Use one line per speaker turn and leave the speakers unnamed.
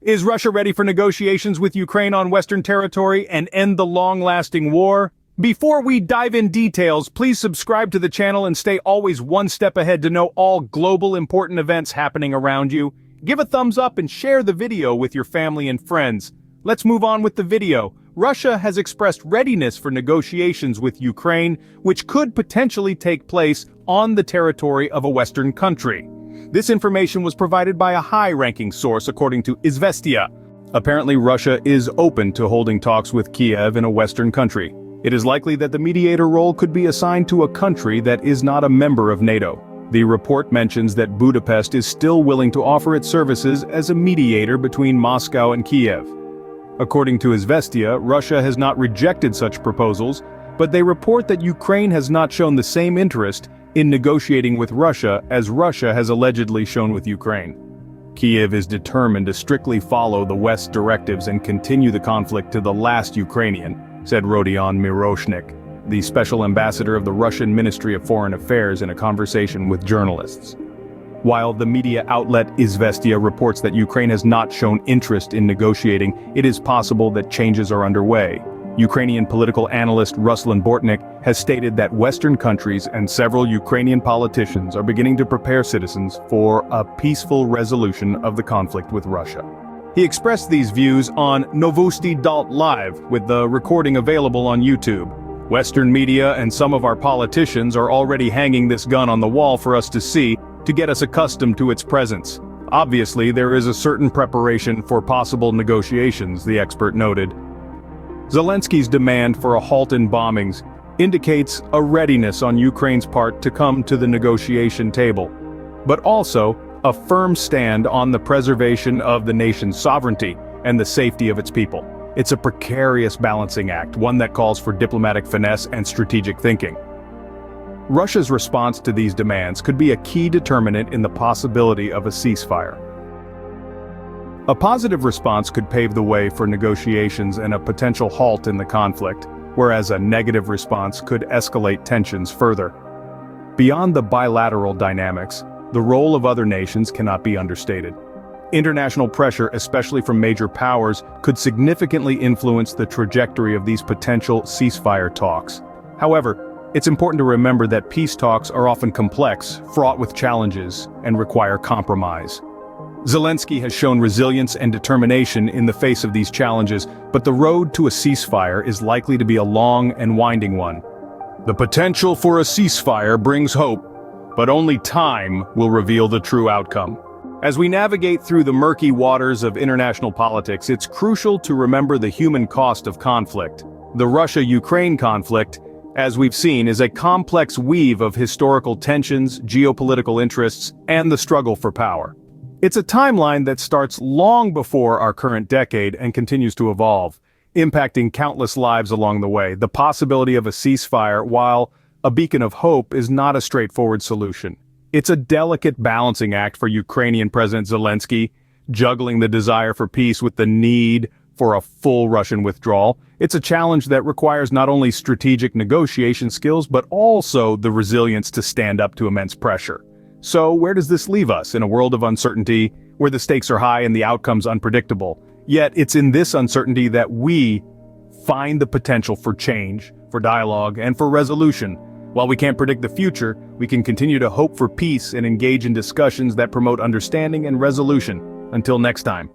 Is Russia ready for negotiations with Ukraine on Western territory and end the long-lasting war? Before we dive in details, please subscribe to the channel and stay always one step ahead to know all global important events happening around you. Give a thumbs up and share the video with your family and friends. Let's move on with the video. Russia has expressed readiness for negotiations with Ukraine, which could potentially take place on the territory of a Western country. This information was provided by a high-ranking source according to Izvestia. Apparently, Russia is open to holding talks with Kiev in a Western country. It is likely that the mediator role could be assigned to a country that is not a member of NATO. The report mentions that Budapest is still willing to offer its services as a mediator between Moscow and Kiev. According to Izvestia, Russia has not rejected such proposals, but they report that Ukraine has not shown the same interest in negotiating with Russia as Russia has allegedly shown with Ukraine. Kiev is determined to strictly follow the West's directives and continue the conflict to the last Ukrainian, said Rodion Miroshnik, the special ambassador of the Russian Ministry of Foreign Affairs in a conversation with journalists. While the media outlet Izvestia reports that Ukraine has not shown interest in negotiating, it is possible that changes are underway. Ukrainian political analyst Ruslan Bortnik has stated that Western countries and several Ukrainian politicians are beginning to prepare citizens for a peaceful resolution of the conflict with Russia. He expressed these views on Novosti Dalt Live, with the recording available on YouTube. Western media and some of our politicians are already hanging this gun on the wall for us to see, to get us accustomed to its presence. Obviously, there is a certain preparation for possible negotiations, the expert noted. Zelensky's demand for a halt in bombings indicates a readiness on Ukraine's part to come to the negotiation table, but also a firm stand on the preservation of the nation's sovereignty and the safety of its people. It's a precarious balancing act, one that calls for diplomatic finesse and strategic thinking. Russia's response to these demands could be a key determinant in the possibility of a ceasefire. A positive response could pave the way for negotiations and a potential halt in the conflict, whereas a negative response could escalate tensions further. Beyond the bilateral dynamics, the role of other nations cannot be understated. International pressure, especially from major powers, could significantly influence the trajectory of these potential ceasefire talks. However, it's important to remember that peace talks are often complex, fraught with challenges, and require compromise. Zelensky has shown resilience and determination in the face of these challenges, but the road to a ceasefire is likely to be a long and winding one. The potential for a ceasefire brings hope, but only time will reveal the true outcome. As we navigate through the murky waters of international politics, it's crucial to remember the human cost of conflict. The Russia-Ukraine conflict, as we've seen, is a complex weave of historical tensions, geopolitical interests, and the struggle for power. It's a timeline that starts long before our current decade and continues to evolve, impacting countless lives along the way. The possibility of a ceasefire, while a beacon of hope, is not a straightforward solution. It's a delicate balancing act for Ukrainian President Zelensky, juggling the desire for peace with the need for a full Russian withdrawal. It's a challenge that requires not only strategic negotiation skills, but also the resilience to stand up to immense pressure. So where does this leave us in a world of uncertainty, where the stakes are high and the outcomes unpredictable? Yet it's in this uncertainty that we find the potential for change, for dialogue, and for resolution. While we can't predict the future, we can continue to hope for peace and engage in discussions that promote understanding and resolution. Until next time.